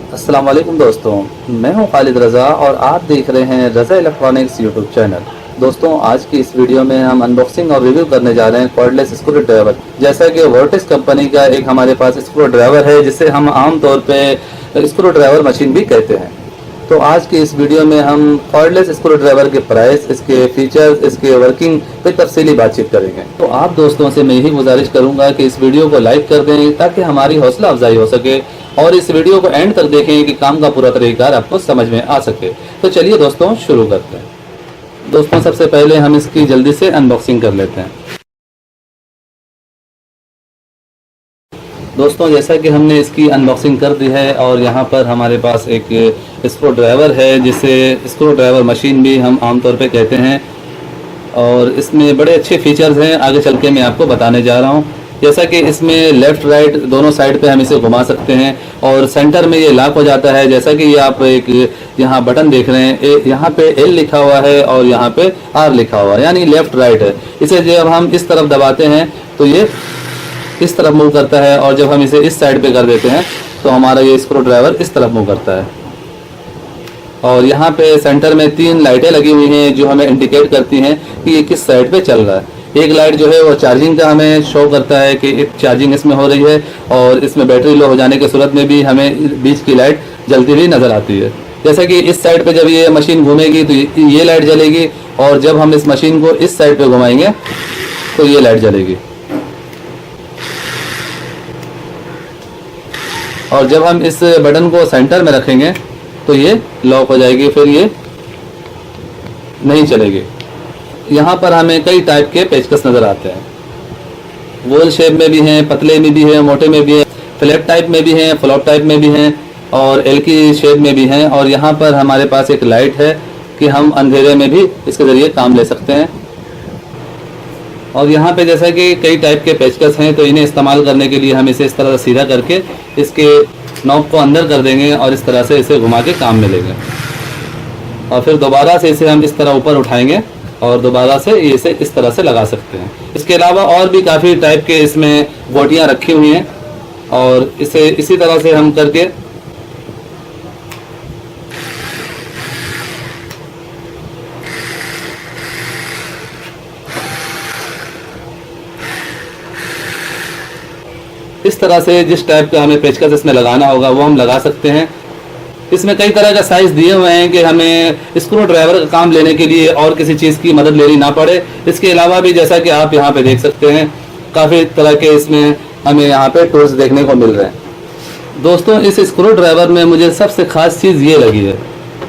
अस्सलाम वालेकुम दोस्तों, मैं हूं खालिद रज़ा और आप देख रहे हैं रज़ा इलेक्ट्रॉनिक्स यूट्यूब चैनल। दोस्तों, आज की इस वीडियो में हम अनबॉक्सिंग और रिव्यू करने जा रहे हैं कॉर्डलेस स्क्रू ड्राइवर। जैसा कि वर्टिस कंपनी का एक हमारे पास स्क्रू ड्राइवर है जिसे हम आम तौर पे स्क्रू ड्राइवर मशीन भी कहते हैं। तो आज की इस वीडियो में हम कॉर्डलेस स्क्रू ड्राइवर के प्राइस, इसके फीचर्स, इसके वर्किंग पे तफसीली बातचीत करेंगे। तो आप दोस्तों से मैं यही गुजारिश करूंगा कि इस वीडियो को लाइक कर दें ताकि हमारी हौसला अफजाई हो सके, और इस वीडियो को एंड तक देखें कि काम का पूरा तरीका आपको समझ में आ सके। तो चलिए दोस्तों शुरू करते हैं। दोस्तों, सबसे पहले हम इसकी जल्दी से अनबॉक्सिंग कर लेते हैं। दोस्तों, जैसा कि हमने इसकी अनबॉक्सिंग कर दी है और यहाँ पर हमारे पास एक स्क्रू ड्राइवर है जिसे स्क्रू ड्राइवर मशीन भी हम आमतौर पे कहते हैं, और इसमें बड़े अच्छे फीचर्स हैं, आगे चल के मैं आपको बताने जा रहा हूँ। जैसा कि इसमें लेफ़्ट राइट दोनों साइड पे हम इसे घुमा सकते हैं और सेंटर में ये लॉक हो जाता है। जैसा कि ये आप एक यहाँ बटन देख रहे हैं, यहाँ पे L लिखा हुआ है और यहाँ पे R लिखा हुआ है, यानी लेफ़्ट राइट है। इसे जब हम इस तरफ दबाते हैं तो ये इस तरफ मूव करता है, और जब हम इसे इस साइड पे कर देते हैं तो हमारा ये स्क्रू ड्राइवर इस तरफ मूव करता है। और यहाँ पे सेंटर में 3 लाइटें लगी हुई हैं जो हमें इंडिकेट करती हैं कि ये किस साइड पे चल रहा है। एक लाइट जो है वो चार्जिंग का हमें शो करता है कि चार्जिंग इसमें हो रही है, और इसमें बैटरी लो हो जाने की सूरत में भी हमें बीच की लाइट जलती हुई नज़र आती है। जैसा कि इस साइड पे जब ये मशीन घूमेगी तो ये लाइट जलेगी, और जब हम इस मशीन को इस साइड पे घुमाएंगे तो ये लाइट जलेगी। और जब हम इस बटन को सेंटर में रखेंगे तो ये लॉक हो जाएगी, फिर ये नहीं चलेगी। यहाँ पर हमें कई टाइप के पेचकस नज़र आते हैं, गोल शेप में भी हैं, पतले में भी हैं, मोटे में भी हैं, फ्लैप टाइप में भी हैं, फ्लॉप टाइप में भी हैं, और एल की शेप में भी हैं। और यहाँ पर हमारे पास एक लाइट है कि हम अंधेरे में भी इसके ज़रिए काम ले सकते हैं। और यहाँ पे जैसा कि कई टाइप के पेचकस हैं, तो इन्हें इस्तेमाल करने के लिए हम इसे इस तरह से सीधा करके इसके नॉब को अंदर कर देंगे और इस तरह से इसे घुमा के काम में लेंगे, और फिर दोबारा से इसे हम इस तरह ऊपर उठाएंगे और दोबारा से इसे इस तरह से लगा सकते हैं। इसके अलावा और भी काफ़ी टाइप के इसमें गोटियाँ रखी हुई हैं, और इसे इसी तरह से हम करके इस तरह से जिस टाइप का हमें पेचकस इसमें लगाना होगा वो हम लगा सकते हैं। इसमें कई तरह का साइज़ दिए हुए हैं कि हमें स्क्रू ड्राइवर का काम लेने के लिए और किसी चीज़ की मदद लेनी ना पड़े। इसके अलावा भी जैसा कि आप यहाँ पे देख सकते हैं, काफ़ी तरह के इसमें हमें यहाँ पे टूल्स देखने को मिल रहे हैं। दोस्तों, इस स्क्रू ड्राइवर में मुझे सबसे ख़ास चीज़ ये लगी है,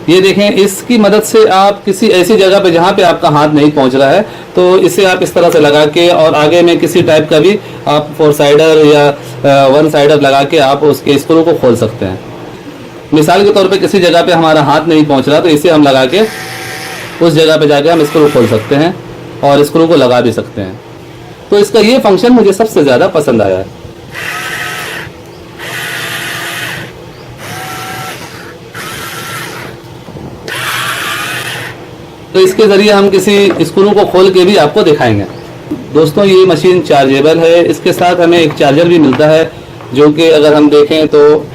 ये देखें, इसकी मदद से आप किसी ऐसी जगह पे जहाँ पे आपका हाथ नहीं पहुँच रहा है तो इसे आप इस तरह से लगा के, और आगे में किसी टाइप का भी आप 4 साइडर या 1 साइडर लगा के आप उसके स्क्रू को खोल सकते हैं। मिसाल के तौर पे किसी जगह पे हमारा हाथ नहीं पहुँच रहा तो इसे हम लगा के उस जगह पे जाके हम स्क्रू खोल सकते हैं और स्क्रू को लगा भी सकते हैं। तो इसका ये फंक्शन मुझे सबसे ज़्यादा पसंद आया है। तो इसके ज़रिए हम किसी स्क्रू को खोल के भी आपको दिखाएंगे। दोस्तों, ये मशीन चार्जेबल है, इसके साथ हमें एक चार्जर भी मिलता है जो कि अगर हम देखें तो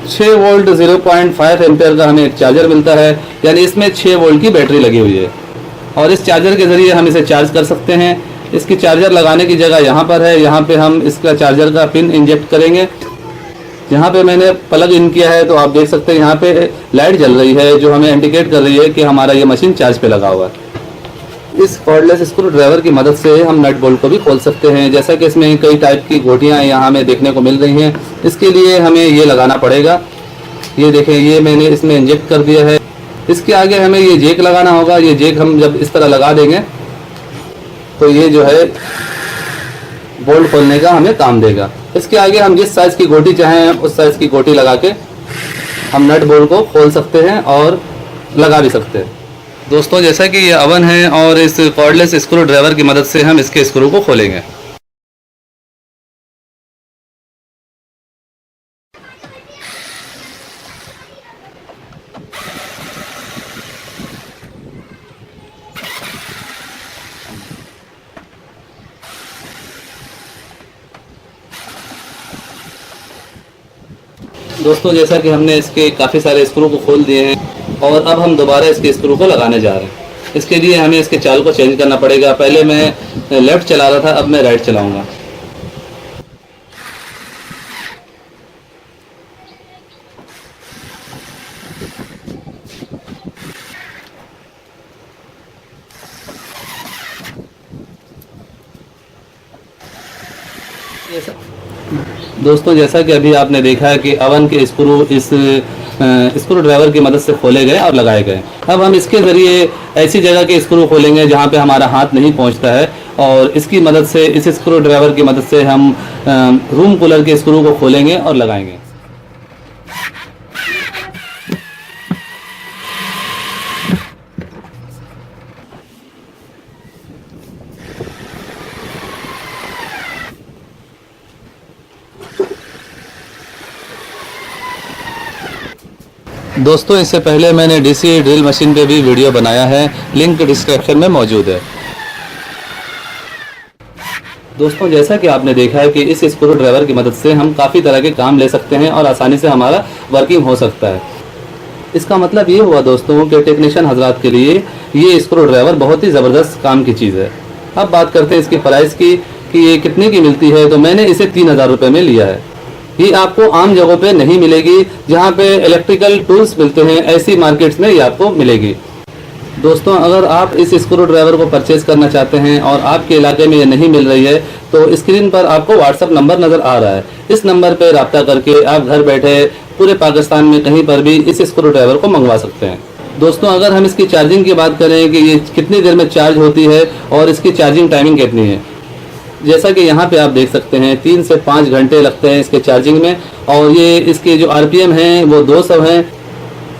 6 वोल्ट 0.5 एम्पेयर का हमें एक चार्जर मिलता है, यानी इसमें 6 वोल्ट की बैटरी लगी हुई है, और इस चार्जर के ज़रिए हम इसे चार्ज कर सकते हैं। इसकी चार्जर लगाने की जगह यहाँ पर है, यहाँ पे हम इसका चार्जर का पिन इंजेक्ट करेंगे। यहाँ पे मैंने प्लग इन किया है तो आप देख सकते हैं यहाँ पे लाइट जल रही है जो हमें इंडिकेट कर रही है कि हमारा ये मशीन चार्ज पे लगा हुआ है। इस कॉर्डलेस स्क्रू ड्राइवर की मदद से हम नट बोल्ट को भी खोल सकते हैं। जैसा कि इसमें कई टाइप की गोटियाँ यहाँ हमें देखने को मिल रही हैं, इसके लिए हमें ये लगाना पड़ेगा। ये देखें, ये मैंने इसमें इंजेक्ट कर दिया है। इसके आगे हमें ये जेक लगाना होगा। ये जेक हम जब इस तरह लगा देंगे तो ये जो है बोल्ट खोलने का हमें काम देगा। इसके आगे हम जिस साइज़ की गोटी चाहें उस साइज़ की गोटी लगा के हम नट बोल्ट को खोल सकते हैं और लगा भी सकते हैं। दोस्तों, जैसा कि ये अवन है और इस कॉर्डलेस स्क्रू ड्राइवर की मदद से हम इसके स्क्रू को खोलेंगे। दोस्तों जैसा कि हमने इसके काफ़ी सारे स्क्रू को खोल दिए हैं और अब हम दोबारा इसके स्क्रू को लगाने जा रहे हैं। इसके लिए हमें इसके चाल को चेंज करना पड़ेगा। पहले मैं लेफ़्ट चला रहा था, अब मैं राइट चलाऊंगा। दोस्तों जैसा कि अभी आपने देखा है कि अवन के स्क्रू इस स्क्रू ड्राइवर की मदद से खोले गए और लगाए गए। अब हम इसके ज़रिए ऐसी जगह के स्क्रू खोलेंगे जहां पे हमारा हाथ नहीं पहुंचता है, और इसकी मदद से, इस स्क्रू ड्राइवर की मदद से हम रूम कूलर के स्क्रू को खोलेंगे और लगाएंगे। दोस्तों इससे पहले मैंने डीसी ड्रिल मशीन पे भी वीडियो बनाया है, लिंक डिस्क्रिप्शन में मौजूद है। दोस्तों जैसा कि आपने देखा है कि इस स्क्रू ड्राइवर की मदद से हम काफ़ी तरह के काम ले सकते हैं और आसानी से हमारा वर्किंग हो सकता है। इसका मतलब ये हुआ दोस्तों कि टेक्नीशियन हजरात के लिए ये स्क्रू ड्राइवर बहुत ही ज़बरदस्त काम की चीज़ है। अब बात करते हैं इसकी प्राइस की कि ये कितने की मिलती है। तो मैंने इसे 3000 रुपये में लिया है। ये आपको आम जगहों पे नहीं मिलेगी, जहाँ पे इलेक्ट्रिकल टूल्स मिलते हैं ऐसी मार्केट्स में ये आपको मिलेगी। दोस्तों अगर आप इस स्क्रू ड्राइवर को परचेज करना चाहते हैं और आपके इलाके में ये नहीं मिल रही है तो स्क्रीन पर आपको व्हाट्सअप नंबर नज़र आ रहा है। इस नंबर पर रब्ता करके आप घर बैठे पूरे पाकिस्तान में कहीं पर भी इस स्क्रू ड्राइवर को मंगवा सकते हैं। दोस्तों अगर हम इसकी चार्जिंग की बात करें कि ये कितनी देर में चार्ज होती है और इसकी चार्जिंग टाइमिंग कितनी है, जैसा कि यहाँ पे आप देख सकते हैं 3 से 5 घंटे लगते हैं इसके चार्जिंग में, और ये इसके जो RPM हैं वो 200 हैं।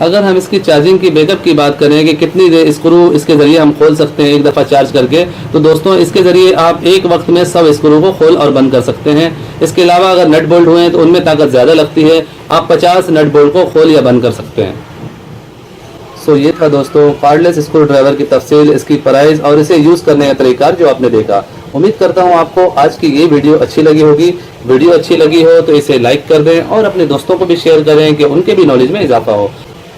अगर हम इसकी चार्जिंग की बैकअप की बात करें कि कितनी देर स्क्रू इसके ज़रिए हम खोल सकते हैं एक दफ़ा चार्ज करके, तो दोस्तों इसके ज़रिए आप एक वक्त में सब स्क्रू को खोल और बंद कर सकते हैं। इसके अलावा अगर नट बोल्ट हुए हैं तो उनमें ताकत ज़्यादा लगती है, आप 50 नट बोल्ट को खोल या बंद कर सकते हैं। सो ये था दोस्तों कॉर्डलेस स्क्रू ड्राइवर की तफसील, इसकी प्राइस और इसे यूज़ करने का तरीका जो आपने देखा। उम्मीद करता हूँ आपको आज की ये वीडियो अच्छी लगी होगी। वीडियो अच्छी लगी हो तो इसे लाइक कर दें और अपने दोस्तों को भी शेयर करें कि उनके भी नॉलेज में इजाफा हो।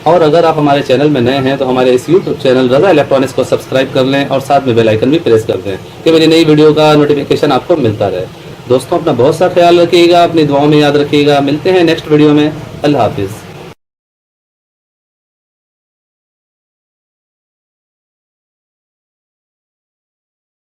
और अगर आप हमारे चैनल में नए हैं तो हमारे इस यूट्यूब चैनल रज़ा इलेक्ट्रॉनिक्स को सब्सक्राइब कर लें और साथ में बेल आइकन भी प्रेस कर दें कि मेरी नई वीडियो का नोटिफिकेशन आपको मिलता रहे। दोस्तों अपना बहुत सा ख्याल रखिएगा, अपनी दुआओं में याद रखिएगा। मिलते हैं नेक्स्ट वीडियो में। अल्लाह हाफिज़।